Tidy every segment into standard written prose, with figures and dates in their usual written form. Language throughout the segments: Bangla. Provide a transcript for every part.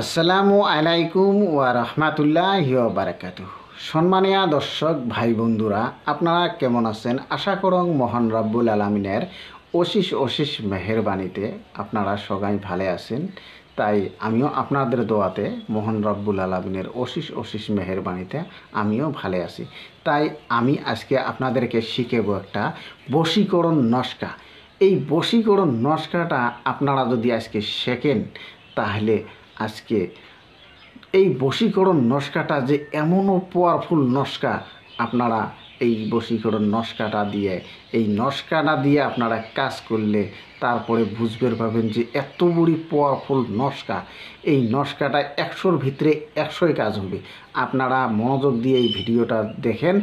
আসসালামু আলাইকুম ওয়া রাহমাতুল্লাহি ওয়া বারাকাতুহু। সম্মানীয় দর্শক ভাই বন্ধুরা, আপনারা কেমন আছেন? আশা করং মহান রব্বুল আলামিনের অশেষ অশেষ মেহেরবানিতে আপনারা সবাই ভালো আছেন। তাই আমিও আপনাদের দোয়াতে মহান রব্বুল আলামিনের অশেষ অশেষ মেহেরবানিতে আমিও ভালো আছি। তাই আমি আজকে আপনাদেরকে শিখাবো একটা বশীকরণ নস্কা। এই বশীকরণ নস্কাটা আপনারা যদি আজকে শেখেন তাহলে আজকে এই বশীকরণ নস্কাটা যে এমনও পাওয়ারফুল নস্কা, আপনারা এই বশীকরণ নস্কাটা দিয়ে আপনারা কাজ করলে তারপরে বুঝতে পারবেন যে এত বড় পাওয়ারফুল নস্কা। এই নস্কাটা 100-র ভিতরে 100ই কাজ হবে। আপনারা মনোযোগ দিয়ে এই ভিডিওটা দেখেন,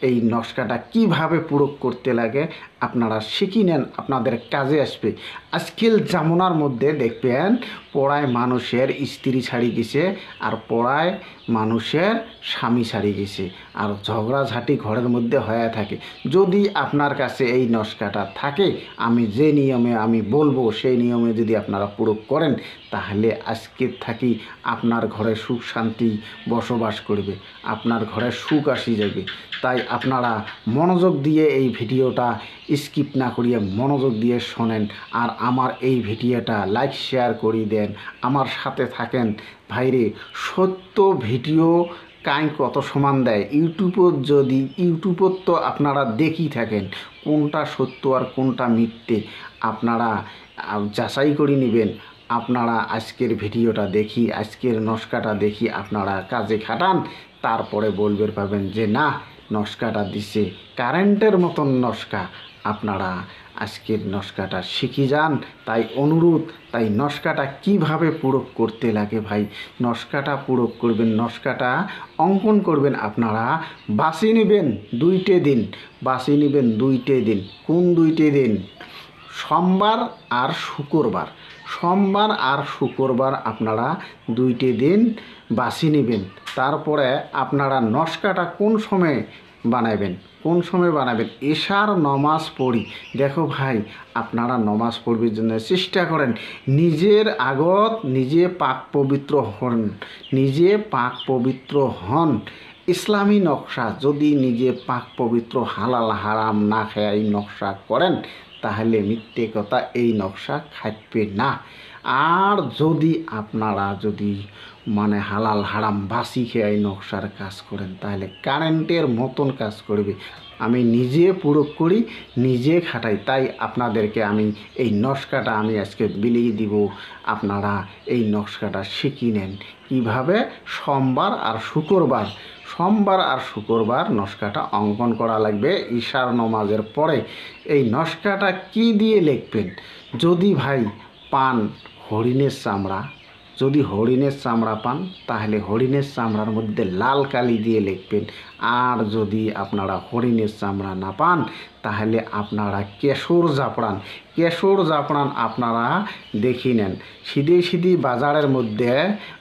এই নস্কাটা কিভাবে প্রয়োগ করতে লাগে আপনারা শিখে নেন, আপনাদের কাজে আসবে। আজকাল জামানার মধ্যে দেখবেন পড়ায় মানুষের স্ত্রী ছাড়ি গেছে, আর পড়ায় মানুষের স্বামী ছাড়ি গেছে, আর ঝগড়াঝাটি ঘরের মধ্যে হয়ে থাকে। যদি আপনার কাছে এই নস্কাটা থাকে, আমি যে নিয়মে আমি বলবো সেই নিয়মে যদি আপনারা প্রয়োগ করেন, তাহলে আজকের থাকি আপনার ঘরে সুখ শান্তি বসবাস করবে, আপনার ঘরে সুখ আসি যাবে। তাই আপনারা মনোযোগ দিয়ে এই ভিডিওটা স্কিপ না করিয়ে মনোযোগ দিয়ে শোনেন, আর আমার এই ভিডিওটা লাইক শেয়ার করে দেন, আমার সাথে থাকেন। ভাইরে, সত্য ভিডিও কাই কত সমান দেয়। ইউটিউবত তো আপনারা দেখি থাকেন কোনটা সত্য আর কোনটা মিথ্যে, আপনারা যাচাই করে নেবেন। আপনারা আজকের ভিডিওটা দেখি, আজকের নস্কাটা দেখি আপনারা কাজে খাটান, তারপরে বলবে পাবেন যে না, নস্কাটা দিছে কারেন্টের মতন নস্কা। আপনারা আজকের নস্কাটা শিখে যান। তাই অনুরোধ, তাই নস্কাটা কিভাবে প্রয়োগ করতে লাগে ভাই, নস্কাটা প্রয়োগ করবেন, নস্কাটা অঙ্কন করবেন। আপনারা বাছি নেবেন দুইটে দিন, বাছি নেবেন দুইটে দিন। কোন দুইটে দিন? সোমবার আর শুক্রবার। সোমবার আর শুক্রবার আপনারা দুইটে দিন বাছি নেবেন। তারপরে আপনারা নস্কাটা কোন সময় বানাবেন? এশার নমাজ পড়ি। দেখো ভাই, আপনারা নমাজ পড়বার জন্য চেষ্টা করেন, নিজের আগত নিজে পাক পবিত্র হন। ইসলামী নকশা যদি নিজে পাক পবিত্র হালাল হারাম না খেয়ে এই নকশা করেন, তাহলে মিথ্যে কথা, এই নকশা খাটবে না। আর যদি আপনারা হালাল হারাম বাসি খেয়ে এই নকশার কাজ করেন, তাহলে কারেন্টের মতন কাজ করবে। আমি নিজে প্রয়োগ করি, নিজে খাটাই, তাই আপনাদেরকে আমি এই নকশাটা আমি আজকে বিলিয়ে দিব। আপনারা এই নকশাটা শিখে নেন কীভাবে। সোমবার আর শুক্রবার নস্কাটা অঙ্কন করা লাগবে ঈশার নমাজের পরে। এই নস্কাটা কি দিয়ে লিখবেন? যদি ভাই পান হরিণের চামড়া, যদি হরিণের চামড়া পান, তাহলে হরিণের চামড়ার মধ্যে লাল কালি দিয়ে লিখবেন। আর যদি আপনারা হরিণের চামড়া না পান, তাহলে আপনারা কেশর জাফরান আপনারা দেখি নেন। সিধি বাজারের মধ্যে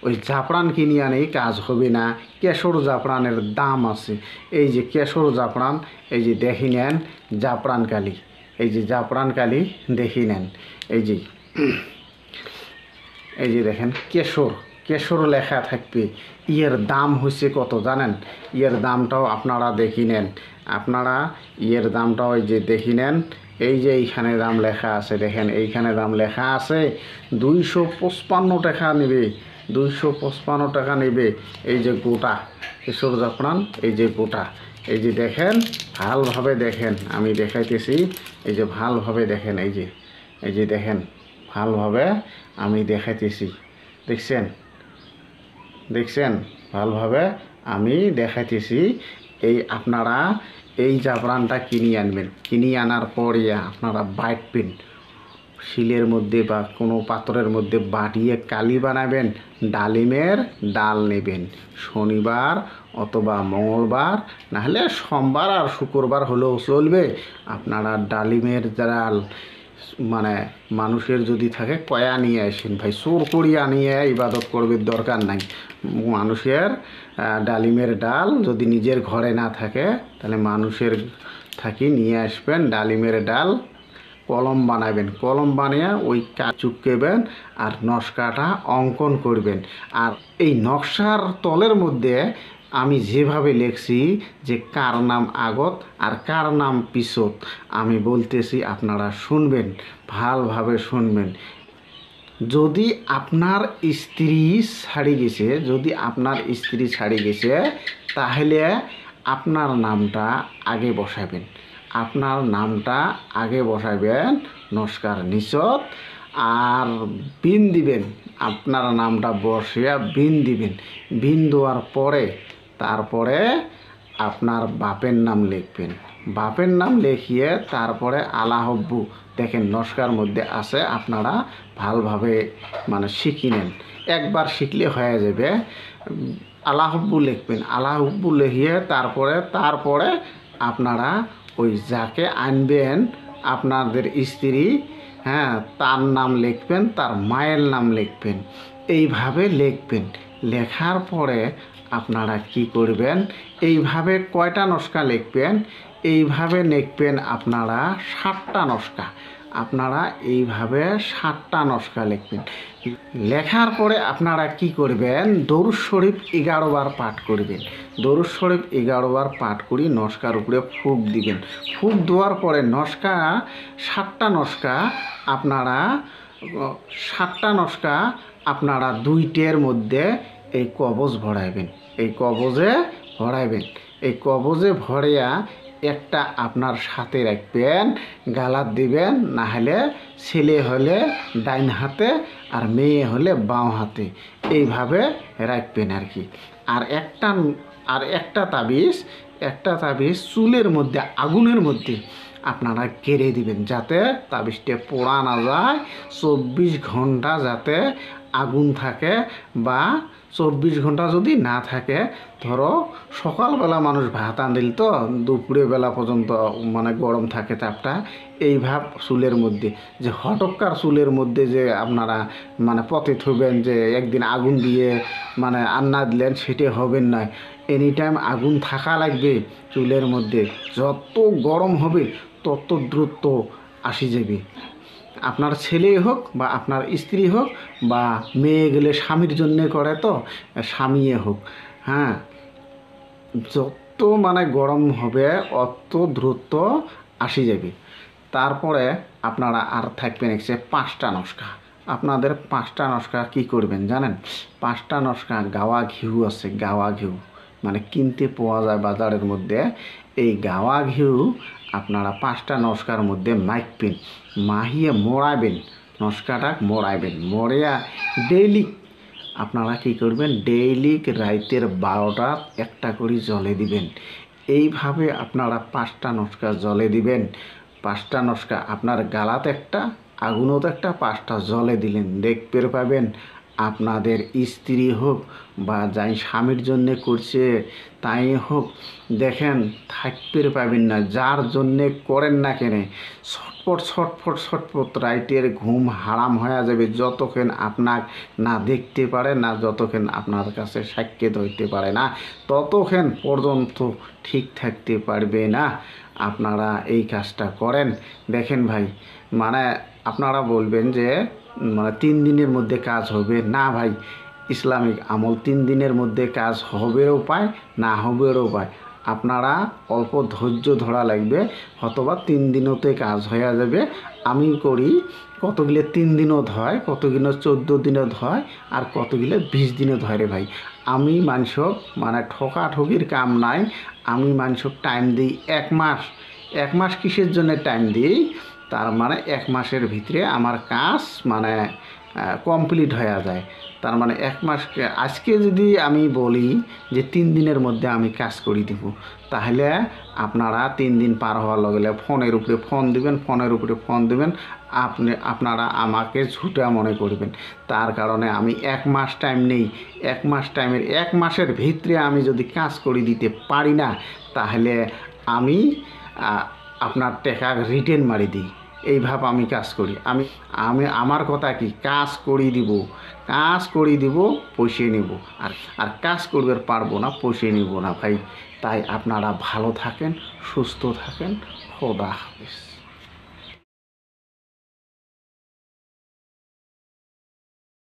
ওই জাফরান কিনে আনেই কাজ হবে না, কেশর জাফরানের দাম আছে। এই যে কেশর জাফরান, এই যে দেখি নেন জাফরান কালি, এই যে জাফরান কালি দেখি নেন। এই যে দেখেন কেশর লেখা থাকবে। ইয়ের দাম হচ্ছে কত জানেন? ইয়ের দামটাও আপনারা দেখি নেন। আপনারা ইয়ের দামটাও এই যে দেখি নেন। এই যে এইখানে দাম লেখা আছে, দেখেন এইখানে দাম লেখা আছে 255 টাকা নেবে, 255 টাকা নেবে। এই যে গোটা কেশর জাফরান, এই যে গোটা, এই যে দেখেন, ভালোভাবে দেখেন, আমি দেখাইতেছি। এই যে ভালোভাবে দেখেন, এই যে দেখেন, ভালোভাবে আমি দেখাইতেছি। দেখছেন ভালোভাবে আমি দেখাইতেছি। এই আপনারা এই জাফরানটা কিনে আনবেন, কিনে আনার পরে আপনারা বাটবেন শিলের মধ্যে বা কোনো পাত্রের মধ্যে, বাটিয়ে কালি বানাবেন। ডালিমের ডাল নেবেন, শনিবার অথবা মঙ্গলবার, নাহলে সোমবার আর শুক্রবার হলেও চলবে। আপনারা ডালিমের ডাল মানুষের যদি থাকে কয়া নিয়ে আসেন ভাই, চোর করিয়া নিয়ে ইবাদত করবে দরকার নাই। মানুষের ডালিমের ডাল যদি নিজের ঘরে না থাকে, তাহলে মানুষের থাকি নিয়ে আসবেন ডালিমের ডাল। কলম বানাবেন, কলম বানিয়ে ওই চুপকেবেন আর নকশাটা অঙ্কন করবেন। আর এই নকশার তলের মধ্যে আমি যেভাবে লিখছি যে কার নাম আগত আর কার নাম পিছত, আমি বলতেছি আপনারা শুনবেন, ভালোভাবে শুনবেন। যদি আপনার স্ত্রী ছাড়ি গেছে, যদি আপনার স্ত্রী ছাড়ি গেছে, তাহলে আপনার নামটা আগে বসাবেন, আপনার নামটা আগে বসাবেন নমস্কার নিচত, আর বিন দিবেন, আপনার নামটা বসিয়া বিন দিবেন। বিন দেওয়ার পরে তারপরে আপনার বাপের নাম লিখবেন, বাপের নাম লিখিয়ে তারপরে আলাহব্বু, দেখেন নমস্কার মধ্যে আছে, আপনারা ভালোভাবে মানে শিখি নেন, একবার শিখলে হয়ে যাবে। আলাহব্বু লিখবেন, আলাহব্বু লিখিয়ে তারপরে আপনারা ওই যাকে আনবেন আপনাদের স্ত্রী, হ্যাঁ, তার নাম লিখবেন, তার মায়ের নাম লিখবেন, এইভাবে লিখবেন। লেখার পরে আপনারা কি করবেন, এইভাবে কয়টা নকশা লিখবেন, এইভাবে লিখবেন আপনারা 7টা নকশা, আপনারা এইভাবে 7টা নকশা লিখবেন। লেখার পরে আপনারা কি করবেন, দরুদ শরীফ 11 বার পাঠ করবেন, দরুদ শরীফ 11 বার পাঠ করি নকশার উপরে ফুঁক দিবেন। ফুঁক দেওয়ার পরে নকশা 7টা নকশা আপনারা 7টা নকশা আপনারা 2টের মধ্যে এই কবজ ভরাইবেন, এই কবজে ভরাইবেন, এই কবজে ভরিয়া একটা আপনার সাথে রাখবেন, গালাত দিবেন, না হলে ছেলে হলে ডাইন হাতে আর মেয়ে হলে বাঁ হাতে, এইভাবে রাখবেন আর কি। আর একটা তাবিজ চুলের মধ্যে, আগুনের মধ্যে আপনারা গেড়ে দিবেন, যাতে তাবিজটা পোড়া না যায়। 24 ঘন্টা যাতে আগুন থাকে, বা 24 ঘন্টা যদি না থাকে, ধরো সকালবেলা মানুষ ভাত আনদিল তো দুপুরে বেলা পর্যন্ত মানে গরম থাকে তাপটা, এই ভাব চুলের মধ্যে, যে হটকার চুলের মধ্যে যে আপনারা মানে পথে থবেন, যে একদিন আগুন দিয়ে মানে আন্না দিলেন, সেটা হবেন না। এনি টাইম আগুন থাকা লাগবে চুলের মধ্যে, যত গরম হবে তত দ্রুত আসি যাবে। আপনার ছেলেই হোক বা আপনার স্ত্রী হোক, বা মেয়ে গেলে স্বামীর জন্যে করে তো স্বামীয়ে হোক, হ্যাঁ, যত মানে গরম হবে অত দ্রুত আসি যাবে। তারপরে আপনারা আর থাকবেন এসে 5টা নকশা। আপনাদের 5টা নকশা কী করবেন জানেন, 5টা নকশা গাওয়া ঘিউ আছে, গাওয়া ঘিউ মানে কিনতে পাওয়া যায় বাজারের মধ্যে, এই গাওয়া ঘিউ আপনারা 5টা নকশার মধ্যে মাখবেন, মাহিয়ে মোড়াবেন, নকশাটা মোড়াবেন, মোড়িয়া ডেইলি আপনারা কী করবেন, ডেইলি রাইতের 12টা একটা করে জলে দিবেন। এইভাবে আপনারা 5টা নকশা জলে দিবেন। 5টা নকশা আপনার গালাতে একটা, আগুনত একটা, 5টা জলে দিলেন, দেখতে পাবেন আপনাদের স্ত্রী হোক বা যাই স্বামীর জন্যে করছে তাই হোক, দেখেন থাকতে পাবেন না, যার জন্যে করেন না কেনে ছটফট রাইটের ঘুম হারাম হয়ে যাবে, যতক্ষণ আপনার না দেখতে পারে না, যতক্ষণ আপনার কাছে সাক্ষাৎ হইতে পারে না, ততক্ষণ পর্যন্ত ঠিক থাকতে পারবে না। আপনারা এই কাজটা করেন। দেখেন ভাই, মানে আপনারা বলবেন যে মানে 3 দিনের মধ্যে কাজ হবে না, ভাই ইসলামিক আমল 3 দিনের মধ্যে কাজ হবেও পায় না হবেও পায়, আপনারা অল্প ধৈর্য ধরা লাগবে, অথবা 3 দিনতে কাজ হয়ে যাবে। আমি করি কতগুলো 3 দিনত হয়, কতগুলো 14 দিনত হয়, আর কতগুলো 20 দিনত হয় রে ভাই। আমি মানুষক মানে ঠকাঠকির কাম নাই, আমি মানুষক টাইম দিই 1 মাস। 1 মাস কিসের জন্য টাইম দিই, তার মানে 1 মাসের ভিতরে আমার কাজ মানে কমপ্লিট হয়ে যায়। তার মানে 1 মাস, আজকে যদি আমি বলি যে 3 দিনের মধ্যে আমি কাজ করে দিব, তাহলে আপনারা 3 দিন পার হওয়ার লগে ফোনের উপরে ফোন দিবেন, ফোনের উপরে ফোন দিবেন, আপনারা আমাকে ঝুটা মনে করবেন। তার কারণে আমি 1 মাস টাইম নেই, 1 মাস টাইমের 1 মাসের ভিতরে আমি যদি কাজ করে দিতে পারি না, তাহলে আমি আপনার টাকা রিটার্ন মারি দিই। এইভাবে আমি কাজ করি। আমি আমার কথা কি, কাজ করে দিব পয়সা নেব, আর কাজ করবে পারবো না, পয়সা নেব না ভাই। তাই আপনারা ভালো থাকেন, সুস্থ থাকেন, খোদা হাফেজ।